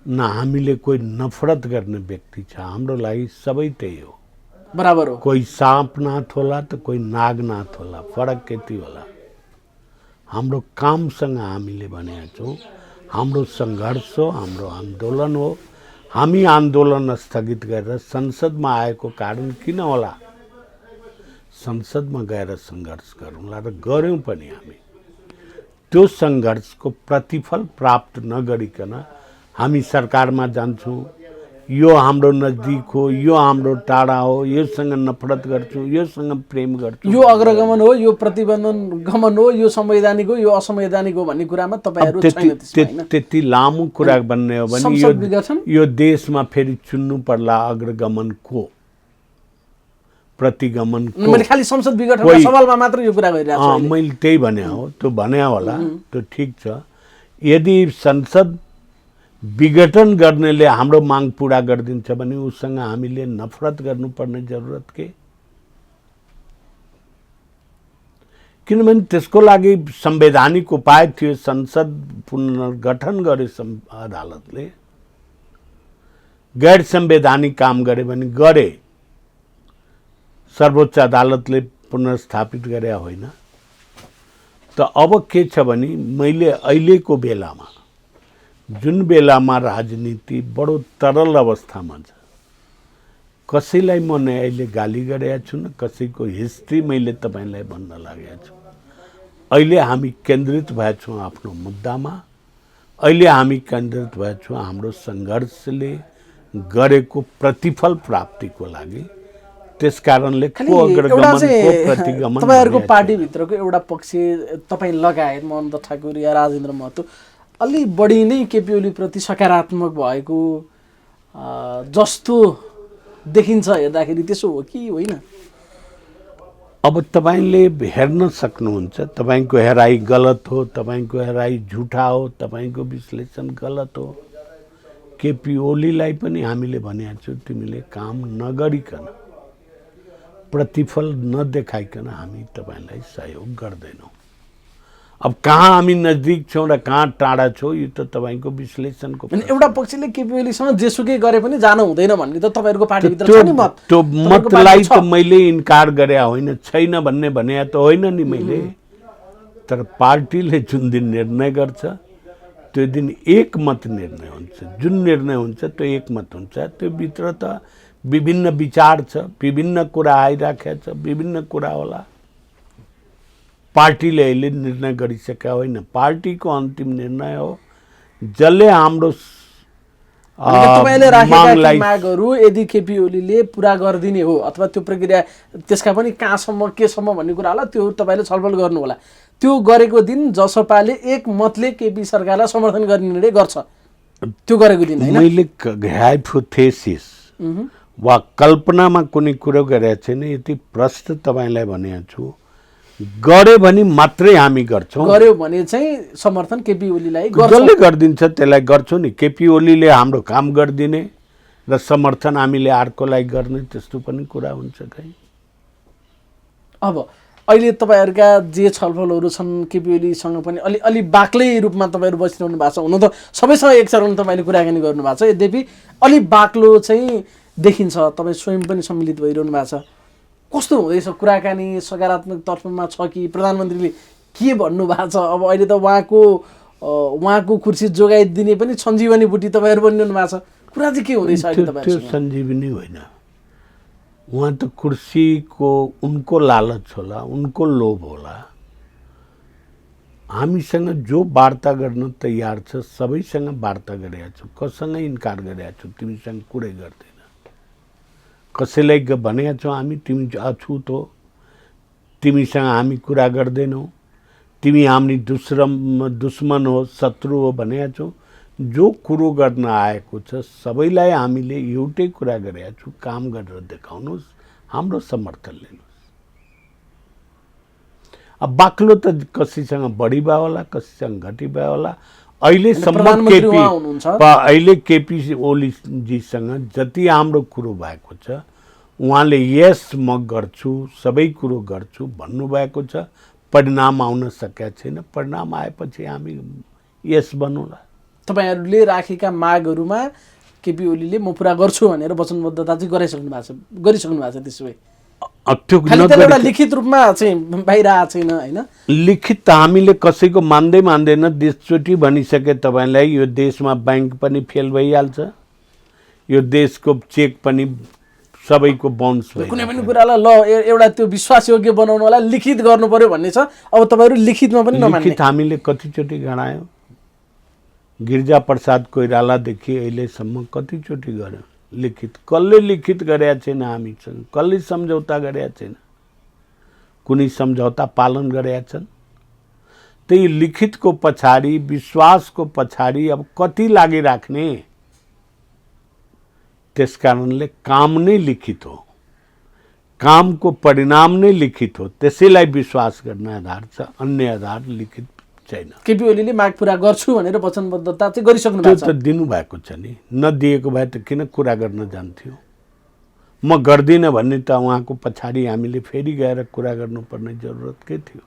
[SPEAKER 2] न हामीले कोही नफरत गर्ने व्यक्ति छ। हाम्रो लागि सबै त्यही हो,
[SPEAKER 1] बराबर हो।
[SPEAKER 2] कोही साँपनाथ होला त कोही नागनाथ होला, फरक यति होला। हाम्रो कामसँग हामीले भनेका छौँ, हाम्रो सङ्घर्ष हो, हाम्रो आन्दोलन हो। हामी आन्दोलन स्थगित गरेर संसदमा आएको कारण किन होला? संसदमा गएर सङ्घर्ष गरौँला र गऱ्यौँ पनि हामी। त्यो सङ्घर्षको प्रतिफल प्राप्त नगरिकन हामी सरकारमा जान्छौँ, यो हाम्रो नजदिक हो, यो हाम्रो टाढा हो, योसँग नफरत गर्छौँ, योसँग प्रेम गर्छौँ,
[SPEAKER 1] यो अग्रगमन हो, यो प्रतिबन्धन गमन हो, यो संवैधानिक हो, यो असंवैधानिक हो भन्ने कुरामा तपाईँहरू छैन त्यसमा, हैन?
[SPEAKER 2] त्यति लामो कुरा भन्ने हो भने यो देशमा फेरि चुन्नु पर्ला अग्रगमनको, प्रतिगमनको।
[SPEAKER 1] मैले खालि संसद विघटनको सवालमा मात्र यो कुरा गरिरहेको छु।
[SPEAKER 2] मैले त्यही भने हो, त्यो भने होला, त्यो ठिक छ। यदि संसद विघटन गर्नेले हाम्रो माग पूरा गरिदिन्छ भने उसँग हामीले नफरत गर्नुपर्ने जरुरत के? किनभने त्यसको लागि संवैधानिक उपाय थियो। संसद पुनर्गठन गरे अदालतले, गैर संवैधानिक काम गरे भने गरे, सर्वोच्च अदालतले पुनर्स्थापित गरे होइन। त अब के छ भने मैले अहिलेको बेलामा, जुन बेलामा राजनीति बडो तरल अवस्थामा छ, कसैलाई म नै अहिले गाली गरेका छु न, कसैको हिस्ट्री मैले तपाईँलाई भन्न लागेको छु। अहिले हामी केन्द्रित भएछौँ आफ्नो मुद्दामा, अहिले हामी केन्द्रित भएछौँ हाम्रो सङ्घर्षले गरेको प्रतिफल प्राप्तिको लागि। त्यस कारणले
[SPEAKER 1] तपाईँहरूको पार्टीभित्रको एउटा पक्ष तपाईँ लगायत मोहन ठाकुर या राजेन्द्र महतो अलि बढी नै केपी ओली प्रति सकारात्मक भएको जस्तो देखिन्छ हेर्दाखेरि, त्यसो हो कि होइन?
[SPEAKER 2] अब तपाईँले हेर्न सक्नुहुन्छ, तपाईँको हेराइ गलत हो, तपाईँको हेराइ झुठा हो, तपाईँको विश्लेषण गलत हो। केपी ओलीलाई पनि हामीले भनेका छौँ, तिमीले काम नगरिकन, प्रतिफल नदेखाइकन हामी तपाईँलाई सहयोग गर्दैनौँ। अब कहाँ हामी नजदिक छौँ र कहाँ टाढा छौँ यो त तपाईँको विश्लेषणको।
[SPEAKER 1] एउटा पक्षले केपी ओलीसँग जेसुकै गरे पनि जानु हुँदैन भन्ने त तपाईँहरूको पार्टीभित्र छ नि मत।
[SPEAKER 2] त्यो मतलाई त मैले इन्कार गरे होइन, छैन भन्ने भने त होइन नि मैले। तर पार्टीले जुन दिन निर्णय गर्छ त्यो दिन एकमत निर्णय हुन्छ। जुन निर्णय हुन्छ त्यो एकमत हुन्छ। त्यो भित्र त विभिन्न विचार छ, विभिन्न कुरा आइराखेको छ, विभिन्न कुरा होला। पार्टीले अहिले निर्णय गरिसकेका होइन, पार्टीको अन्तिम निर्णय हो। जसले हाम्रो
[SPEAKER 1] तपाईँले राखेका मागहरू यदि केपी ओलीले पुरा गरिदिने हो अथवा त्यो प्रक्रिया त्यसका पनि कहाँसम्म केसम्म भन्ने कुरा होला, त्यो तपाईँले छलफल गर्नु होला। त्यो गरेको दिन जसपाले एक मतले केपी सरकारलाई समर्थन गर्ने निर्णय गर्छ, त्यो गरेको दिन हैन?
[SPEAKER 2] मैले हाइपोथेसिस वा कल्पनामा कुनै कुरो गरेको छैन। यति प्रश्न तपाईँलाई भनेको छु, गरे भने मात्रै हामी गर्छौँ।
[SPEAKER 1] गर्यो भने चाहिँ समर्थन केपी ओलीलाई
[SPEAKER 2] जसले गरिदिन्छ त्यसलाई गर्छौँ नि। केपी ओलीले हाम्रो काम गरिदिने र समर्थन हामीले अर्कोलाई गर्ने, त्यस्तो पनि कुरा हुन्छ कहीँ?
[SPEAKER 1] अब अहिले तपाईँहरूका जे छलफलहरू छन् केपी ओलीसँग पनि अलि बाक्लै रूपमा तपाईँहरू बसिरहनु भएको छ। हुन त सबैसँग एक चरण तपाईँले कुराकानी गर्नुभएको छ, यद्यपि अलि बाक्लो चाहिँ देखिन्छ। तपाईँ स्वयं पनि सम्मिलित भइरहनु भएको छ। कस्तो हुँदैछ कुराकानी? सकारात्मक तर्फमा छ कि? प्रधानमन्त्रीले के भन्नुभएको छ? अब अहिले त उहाँको कुर्सी जोगाइदिने पनि सञ्जीवनी बुटी तपाईँहरू बनिरहनु भएको छ। कुरा चाहिँ के हुँदैछ अहिले तपाईँहरू?
[SPEAKER 2] त्यो सञ्जीवनी होइन, उहाँ त कुर्सीको उनको लालच होला, उनको लोभ होला। हामीसँग जो वार्ता गर्न तयार छ सबैसँग वार्ता गरेका छौँ, कसैसँग इन्कार गरेका छौँ तिमीसँग कुरै गर्दैन। कसैलाई भनेका छौँ हामी तिमी अछुत हो, तिमीसँग हामी कुरा गर्दैनौँ, तिमी हामी दुश्मन हो, शत्रु हो भनेका छौँ। जो कुरो गर्न आएको छ सबैलाई हामीले एउटै कुरा गरेका छौँ, काम गरेर देखाउनुहोस्, हाम्रो समर्थन लिनुहोस्। अब बाक्लो त कसैसँग बढी भयो होला, कसैसँग घटी भयो होला। अहिलेसम्म
[SPEAKER 1] प्रधानमन्त्री उहाँ हुनुहुन्छ।
[SPEAKER 2] अहिले केपी ओलीजीसँग जति हाम्रो कुरो भएको छ, उहाँले यस म गर्छु, सबै कुरो गर्छु भन्नुभएको छ, परिणाम आउन सकेका छैन। परिणाम आएपछि हामी यस बनौँला।
[SPEAKER 1] तपाईहरूले राखेका मागहरूमा केपी ओलीले म पुरा गर्छु भनेर वचनबद्धता चाहिँ गरिसक्नु भएको छ। त्यसो भए खालि त्यसले एउटा लिखित रूपमा चाहिँ बाहिर आएको छैन होइन।
[SPEAKER 2] लिखित त हामीले कसैको मान्दैन। देशचोटि भनिसके तपाईँलाई, यो देशमा बैंक पनि फेल भइहाल्छ, यो देशको चेक पनि सबैको बाउन्स भयो।
[SPEAKER 1] कुनै पनि कुरालाई ल एउटा त्यो विश्वासयोग्य बनाउनलाई लिखित गर्नु पर्यो भन्ने छ। अब तपाईँहरू लिखितमा पनि नमान्ने।
[SPEAKER 2] लिखित हामीले कतिचोटि गरायौँ? गिरिजा प्रसाद कोइरालादेखि अहिलेसम्म कतिचोटि गर्यो लिखित? कसले लिखित गरेका छैन हामीसँग? कसले सम्झौता गरेका छैन? कुनै सम्झौता पालन गरेका छन्? त्यही लिखितको पछाडि, विश्वासको पछाडि अब कति लागिराख्ने? त्यसकारणले काम नै लिखित हो, कामको परिणाम नै लिखित हो। त्यसैलाई विश्वास गर्ने आधार छ, अन्य आधार लिखित छैन।
[SPEAKER 1] केपी ओलीले माग पुरा गर्छु भनेर वचनबद्धता चाहिँ गरिसक्नु भएको छ।
[SPEAKER 2] त्यो त दिनुभएको छ नि, नदिएको भए त किन कुरा गर्न जान्थ्यो? म गर्दिनँ भन्ने त उहाँको पछाडि हामीले फेरि गएर कुरा गर्नुपर्ने जरुरत के थियो?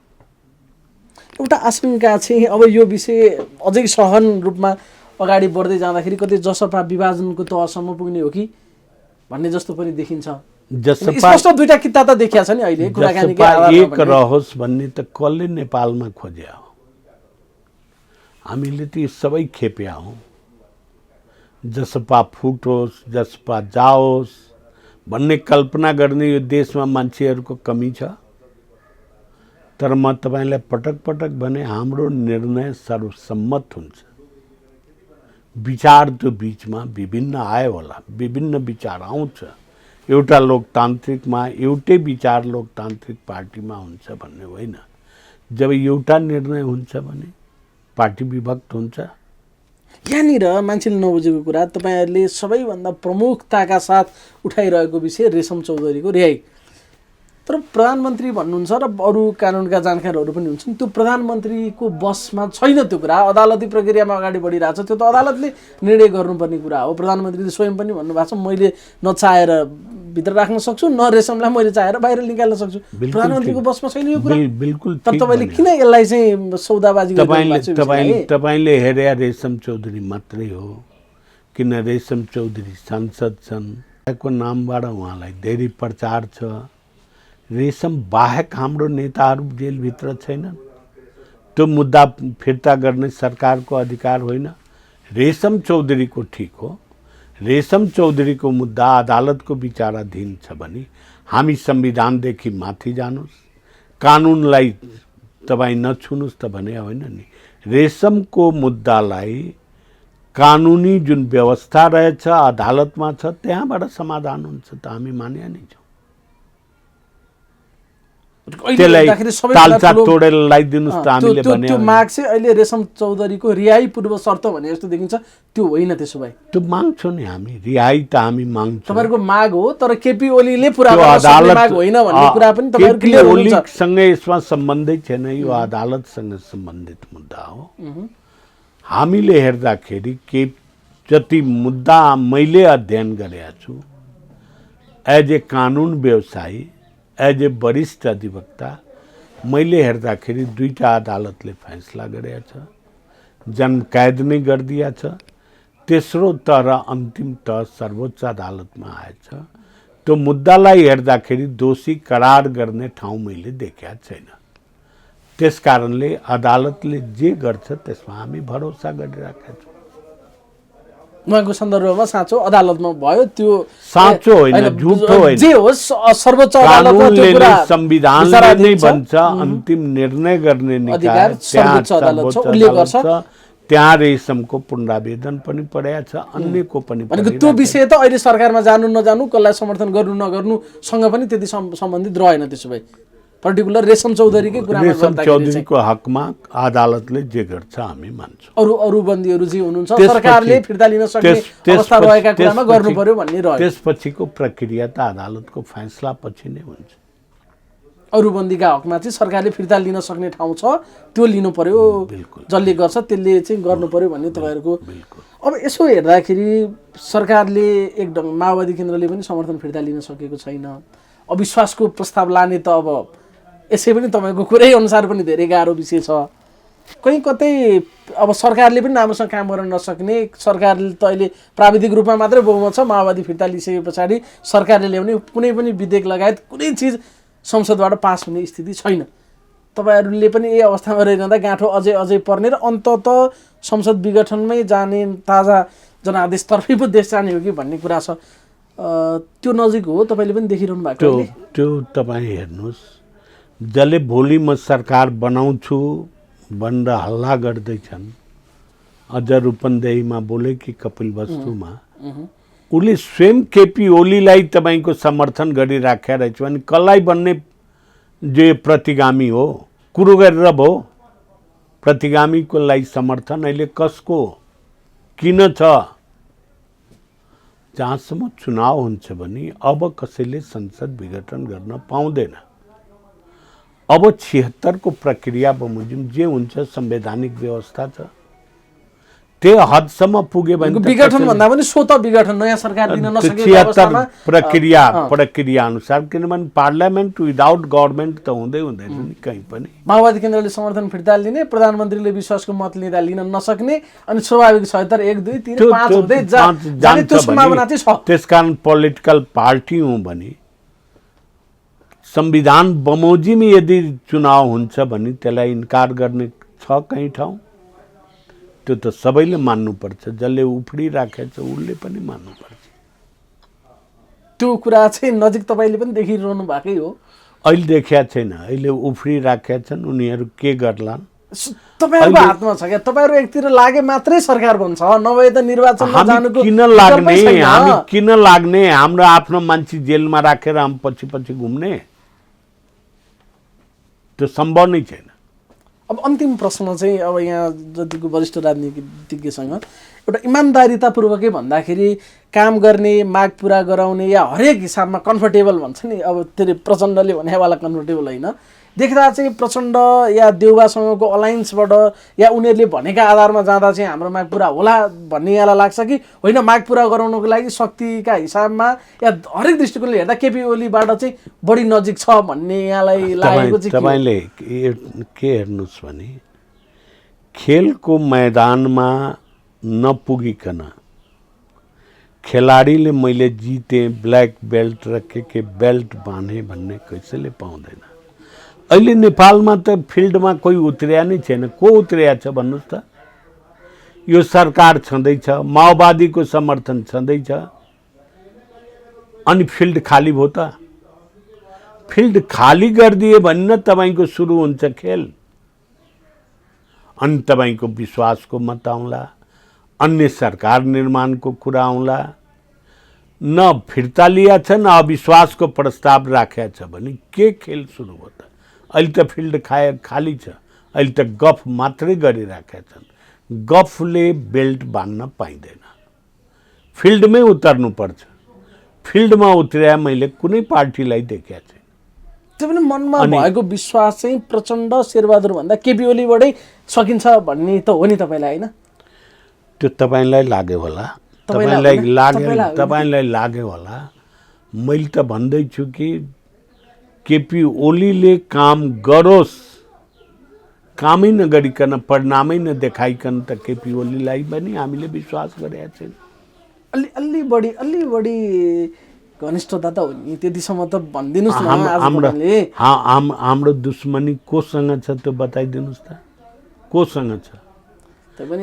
[SPEAKER 1] एउटा आशंका चाहिँ अब यो विषय अझै सहन रूपमा अगाडि बढ्दै जाँदाखेरि कतै जसपा विभाजनको तहसम्म पुग्ने हो कि भन्ने जस्तो पनि देखिन्छ। स्पष्ट दुईटा किता त देखिया छ नि अहिले कुराकानीको आधारमा।
[SPEAKER 2] एक रहोस् भन्ने त कसले नेपालमा खोज्या हो? हामीले त सबै खेप्या हौँ। जसपा फुटोस्, जसपा जाओस् भन्ने कल्पना गर्ने यो देशमा मान्छेहरूको कमी छ। तर म तपाईलाई पटक पटक भने, हाम्रो निर्णय सर्वसम्मत हुन्छ। विचार त्यो बीचमा विभिन्न आयो होला, विभिन्न विचार आउँछ। एउटा लोकतान्त्रिकमा एउटै विचार लोकतान्त्रिक पार्टीमा हुन्छ भन्ने होइन। जब एउटा निर्णय हुन्छ भने पार्टी विभक्त हुन्छ।
[SPEAKER 1] यहाँनिर मान्छेले नबुझेको कुरा, तपाईँहरूले सबैभन्दा प्रमुखताका साथ उठाइरहेको विषय रेशम चौधरीको रिहाई। तर प्रधानमन्त्री भन्नुहुन्छ र अरू कानुनका जानकारहरू पनि हुन्छन्, त्यो प्रधानमन्त्रीको बसमा छैन त्यो कुरा। अदालती प्रक्रियामा अगाडि बढिरहेछ, त्यो त अदालतले निर्णय गर्नुपर्ने कुरा हो। प्रधानमन्त्रीले स्वयं पनि भन्नुभएको छ, मैले नचाहेर भित्र राख्न सक्छु, न रेशमलाई मैले चाहेर बाहिर निकाल्न सक्छु। प्रधानमन्त्रीको बसमा छैन यो कुरा।
[SPEAKER 2] बिल्कुल।
[SPEAKER 1] तर तपाईँले किन यसलाई चाहिँ सौदाबाजी गर्नुभएको छ?
[SPEAKER 2] तपाईँले हेरे रेशम चौधरी मात्रै हो, किन रेशम चौधरी सांसद छन्, को नामबाट उहाँलाई धेरै प्रचार छ। रेशम बाहेक हाम्रो नेताहरू जेलभित्र छैनन्। त्यो मुद्दा फिर्ता गर्ने सरकारको अधिकार होइन। रेशम चौधरीको ठिक हो, रेशम चौधरीको मुद्दा अदालतको विचाराधीन छ भने हामी संविधानदेखि माथि जानुस्, कानुनलाई तपाईँ नछुनुस् त भने होइन नि। रेशमको मुद्दालाई कानुनी जुन व्यवस्था रहेछ अदालतमा छ, त्यहाँबाट समाधान हुन्छ त हामी मान्या नै छौँ। त्यसलाई तालचा तोडेर लगाइदिनुस् त हामीले भने।
[SPEAKER 1] त्यो माग चाहिँ अहिले रेशम चौधरीको रिहाई पूर्व शर्त भने जस्तो देखिन्छ, त्यो होइन। त्यसो भए
[SPEAKER 2] त्यो माग्छौँ नि हामी, रिहाई त हामी माग्छौँ।
[SPEAKER 1] तपाईँहरूको माग हो, तर केपी ओलीले पुरा गर्न सक्ने माग होइन भन्ने कुरा पनि तपाईँहरू क्लियर हुनुहुन्छ।
[SPEAKER 2] ओलीसँग यसमा सम्बन्धै छैन, यो अदालतसँग सम्बन्धित मुद्दा हो। हामीले हेर्दाखेरि के जति मुद्दा मैले अध्ययन गरेका छु, एज ए कानुन व्यवसायी, एज ए वरिष्ठ अधिवक्ता, मैले हेर्दाखेरि दुईटा अदालतले फैसला गरेका छ, जनकैद नै गरिदिया छ। तेस्रो तह र अन्तिम तह सर्वोच्च अदालतमा आएछ। त्यो मुद्दालाई हेर्दाखेरि दोषी करार गर्ने ठाउँ मैले देखेका छैन। त्यसकारणले अदालतले जे गर्छ त्यसमा हामी भरोसा गरिराखेका छौँ।
[SPEAKER 1] उहाँको सन्दर्भमा साँचो अदालतमा भयो, त्यो
[SPEAKER 2] साँचो होइन, झुटो होइन।
[SPEAKER 1] जे होस् सर्वोच्च अदालतमा त्यो कुरा
[SPEAKER 2] संविधानले नै भन्छ, अन्तिम निर्णय गर्ने
[SPEAKER 1] अधिकार सर्वोच्च अदालत छ, उल्लेख गर्छ।
[SPEAKER 2] त्यहाँ रेशमको पुनरावेदन पनि परेको छ, अन्यको पनि।
[SPEAKER 1] भनेको त्यो विषय त अहिले सरकारमा जानु नजानु, कसलाई समर्थन गर्नु नगर्नुसँग पनि त्यति सम्बन्धित रहेन। त्यसो भए पर्टिकुलर रेशम चौधरीकै कुरामा
[SPEAKER 2] रेशम चौधरीको हकमा अदालतले जे गर्छ हामी मान्छौँ।
[SPEAKER 1] अरू बन्दीहरू जे हुनुहुन्छ सरकारले फिर्ता लिन सक्ने अवस्था रहेका कुरामा गर्नु पर्यो भन्ने रह्यो।
[SPEAKER 2] त्यसपछिको प्रक्रिया त अदालतको फैसला पछि नै हुन्छ।
[SPEAKER 1] अरू बन्दीका हकमा चाहिँ सरकारले फिर्ता लिन सक्ने ठाउँ छ त्यो लिनु पर्यो, जसले गर्छ त्यसले चाहिँ गर्नु पर्यो भन्ने तपाईँहरूको। अब यसो हेर्दाखेरि सरकारले एक ढङ्ग माओवादी केन्द्रले पनि समर्थन फिर्ता लिन सकेको छैन। अविश्वासको प्रस्ताव लाने त अब यसै पनि तपाईँको कुरै अनुसार पनि धेरै गाह्रो विषय छ। कहीँ कतै अब सरकारले पनि राम्रोसँग काम गर्न नसक्ने, सरकारले त अहिले प्राविधिक रूपमा मात्रै बहुमत छ, माओवादी फिर्ता लिइसके पछाडि सरकारले ल्याउने कुनै पनि विधेयक लगायत कुनै चिज संसदबाट पास हुने स्थिति छैन। तपाईँहरूले पनि यही अवस्थामा रहिरहँदा गाँठो अझै पर्ने र अन्तत संसद विघटनमै जाने, ताजा जनादेशतर्फै पो देश जाने हो कि भन्ने कुरा छ। त्यो नजिक हो, तपाईँले पनि देखिरहनु भएको।
[SPEAKER 2] त्यो तपाईँ हेर्नुहोस्, जसले भोलि म सरकार बनाउँछु भनेर हल्ला गर्दैछन्, अझ रूपन्देहीमा बोले कि कपिलवस्तुमा, उसले स्वयं केपी ओलीलाई तपाईँको समर्थन गरिराखेका रहेछ भने कसलाई बन्ने जो प्रतिगामी हो, कुरो गरेर भयो। प्रतिगामीको लागि समर्थन अहिले कसको किन छ? जहाँसम्म चुनाव हुन्छ भने अब कसैले संसद विघटन गर्न पाउँदैन। अब 76 को प्रक्रिया बमोजिम जे हुन्छ संवैधानिक व्यवस्था छ, त्यो हदसम्म पुगे भने
[SPEAKER 1] विघटन भन्दा पनि स्वत विघटन, नयाँ सरकार दिन नसकेको
[SPEAKER 2] 76 प्रक्रिया अनुसार, किनभने पार्लियामेन्ट विदाउट गभर्नमेन्ट त हुँदैन नि कहीँ पनि।
[SPEAKER 1] माओवादी केन्द्रले समर्थन फिर्ता लिने, प्रधानमन्त्रीले विश्वासको मत लिँदा लिन नसक्ने, अनि स्वाभाविक 76, 1, 2, 3, 5 हुँदै जाने त्यो सम्भावना चाहिँ छ।
[SPEAKER 2] त्यसकारण पोलिटिकल पार्टी हुँ भने संविधान बमोजिम यदि चुनाव हुन्छ भने त्यसलाई इन्कार गर्ने छ कहीँ ठाउँ? त्यो त सबैले मान्नुपर्छ, जसले उफ्रिराखेको छ उसले पनि मान्नुपर्छ।
[SPEAKER 1] त्यो कुरा चाहिँ नजिक तपाईँले पनि देखिरहनु भएकै हो।
[SPEAKER 2] अहिले देखिया छैन, अहिले उफ्रिराखेका छन्, उनीहरू के गर्लान्
[SPEAKER 1] तपाईँहरूको हातमा छ क्या? तपाईँहरू एकतिर लागे मात्रै सरकार बन्छ, नभए त निर्वाचनमा जानुको
[SPEAKER 2] किन लाग्ने? हामी किन लाग्ने? हाम्रो आफ्नो मान्छे जेलमा राखेर हामी पछि पछि घुम्ने? त्यो सम्भव नै छैन।
[SPEAKER 1] अब अन्तिम प्रश्न चाहिँ अब यहाँ जतिको वरिष्ठ राजनीतिज्ञसँग एउटा इमान्दारितापूर्वकै भन्दाखेरि काम गर्ने, माग पुरा गराउने या हरेक हिसाबमा कम्फर्टेबल भन्छ नि, अब त्यो प्रचण्डले भनेवाला कम्फर्टेबल होइन, देख्दा चाहिँ प्रचण्ड या देउबासँगको अलायन्सबाट या उनीहरूले भनेका आधारमा जाँदा चाहिँ हाम्रो माग पुरा होला भन्ने यहाँलाई लाग्छ कि होइन? माग पुरा गराउनको लागि शक्तिका हिसाबमा या हरेक दृष्टिकोणले हेर्दा केपी ओलीबाट चाहिँ बढी नजिक छ भन्ने यहाँलाई लागेको चाहिँ?
[SPEAKER 2] तपाईँले के हेर्नुहोस् भने खेलको मैदानमा नपुगिकन खेलाडीले मैले जितेँ, ब्ल्याक बेल्ट रखे के बेल्ट बाँधे भन्ने कसैले पाउँदैन। अहिले नेपालमा त फिल्डमा कोही उत्रिया नै छैन। को उत्रिया छ भन्नुहोस् त? यो सरकार छँदैछ, माओवादीको समर्थन छँदैछ, अनि फिल्ड खाली भयो त? फिल्ड खाली गरिदिए भने न तपाईँको सुरु हुन्छ खेल, अनि तपाईँको विश्वासको मत आउँला, अन्य सरकार निर्माणको कुरा आउँला। न फिर्ता लिया छ न अविश्वासको प्रस्ताव राखेको छ भने के खेल सुरु भयो त? अहिले त फिल्ड खाली छ, अहिले त गफ मात्रै गरिराखेका छन्। गफले बेल्ट बाँध्न पाइँदैन, फिल्डमै उतर्नुपर्छ। फिल्डमा उत्रिया मैले कुनै पार्टीलाई देखेको छैन।
[SPEAKER 1] त्यो पनि मनमा भएको विश्वास चाहिँ प्रचण्ड, शेरबहादुर भन्दा केपी ओलीबाटै सकिन्छ भन्ने त हो नि तपाईँलाई, होइन?
[SPEAKER 2] त्यो तपाईँलाई लाग्यो होला, तपाईँलाई लाग्यो होला। मैले त भन्दैछु कि केपी ओलीले काम गरोस्, कामै नगरिकन, परिणामै नदेखाइकन त केपी ओलीलाई पनि हामीले विश्वास गरेका छैन।
[SPEAKER 1] अलि बढी घनिष्ठता त हो नि, त्यतिसम्म त भनिदिनुहोस् न।
[SPEAKER 2] हाम्रो दुश्मनी कोसँग छ त्यो बताइदिनुहोस् त, कोसँग छ?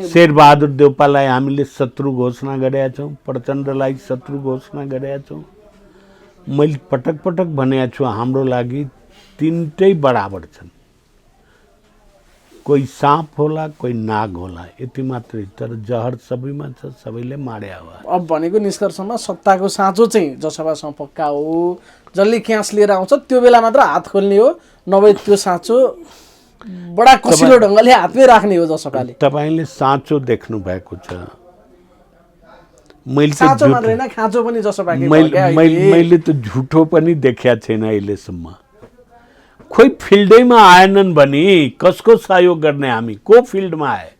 [SPEAKER 2] शेरबहादुर देउपालाई हामीले शत्रु घोषणा गरेका छौँ, प्रचण्डलाई शत्रु घोषणा गरेका छौँ। मैले पटक पटक भनेको छु हाम्रो लागि तीनटै बराबर छन्, कोही साँप होला कोही नाग होला, यति मात्रै। तर जहर सबैमा छ, सबैले मार्या हो।
[SPEAKER 1] अब भनेको निष्कर्षमा सत्ताको साँचो चाहिँ जसपासँग पक्का हो, जसले क्यास लिएर आउँछ त्यो बेला मात्र हात खोल्ने हो, नभए त्यो साँचो बडा कसिलो ढङ्गले हातमै राख्ने हो जसपाले।
[SPEAKER 2] तपाईँले साँचो देख्नु भएको छ, मैले त झुठो पनि देखेका छैन अहिलेसम्म। खोइ फिल्डैमा आएनन् भने कसको सहयोग गर्ने हामी को फिल्डमा आए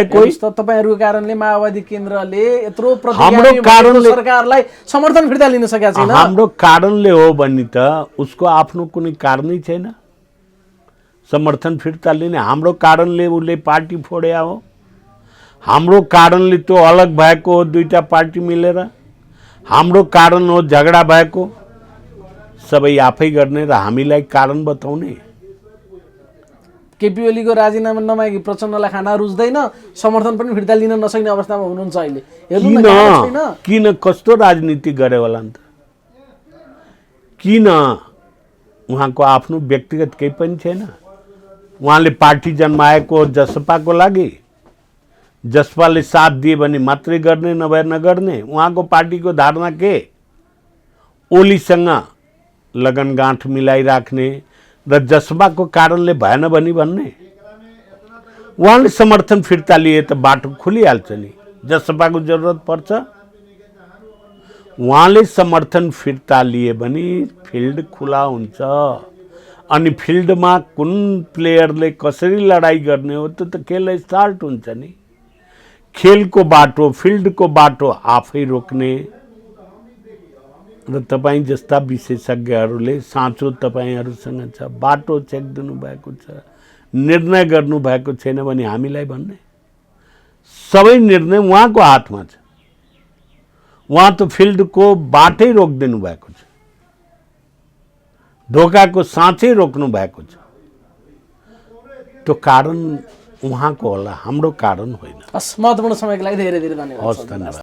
[SPEAKER 2] कोही
[SPEAKER 1] हेर्नुहोस् त तपाईँहरूको कारणले माओवादी केन्द्रले यत्रो
[SPEAKER 2] हाम्रो
[SPEAKER 1] प्रतिगामी
[SPEAKER 2] कारणले
[SPEAKER 1] सरकारलाई समर्थन फिर्ता लिन सकेका छैन।
[SPEAKER 2] हाम्रो कारणले हो भने त उसको आफ्नो कुनै कारणै छैन समर्थन फिर्ता लिने। हाम्रो कारणले उसले पार्टी फोड्या हो, हाम्रो कारणले त्यो अलग भएको हो दुईटा पार्टी मिलेर, हाम्रो कारण हो झगडा भएको। सबै आफै गर्ने र हामीलाई कारण बताउने।
[SPEAKER 1] केपी ओलीको राजीनामा नमागी प्रचण्डलाई खाना रुच्दैन, समर्थन पनि फिर्ता लिन नसक्ने अवस्थामा हुनुहुन्छ अहिले। हेर्नु न गाह्रो छैन?
[SPEAKER 2] किन कस्तो राजनीति गरे होला नि त? किन उहाँको आफ्नो व्यक्तिगत केही पनि छैन? उहाँले पार्टी जन्माएको जसपाको लागि, जसपाले साथ दिए भने मात्रै गर्ने नभए नगर्ने। उहाँको पार्टीको धारणा के? ओलीसँग लगनगाँठ मिलाइराख्ने र जसपाको कारणले भएन भनी भन्ने। उहाँले समर्थन फिर्ता लिए त बाटो खुलिहाल्छ नि, जसपाको जरुरत पर्छ। उहाँले समर्थन फिर्ता लिए भने फिल्ड खुला हुन्छ अनि फिल्डमा कुन प्लेयरले कसरी लडाई गर्ने हो त्यो त खेल स्टार्ट हुन्छ नि। खेलको बाटो फिल्डको बाटो आफै रोक्ने र तपाईँ जस्ता विशेषज्ञहरूले साँचो तपाईँहरूसँग छ, बाटो छेक्दिनु भएको छ, निर्णय गर्नुभएको छैन भने हामीलाई भन्ने। सबै निर्णय उहाँको हातमा छ। उहाँ त फिल्डको बाटै रोकिदिनु भएको छ, ढोकाको साँचै रोक्नु भएको छ। त्यो कारण उहाँको होला, हाम्रो कारण होइन।
[SPEAKER 1] हस्, महत्त्वपूर्ण समयको लागि धेरै धेरै धन्यवाद।
[SPEAKER 2] हस्, धन्यवाद।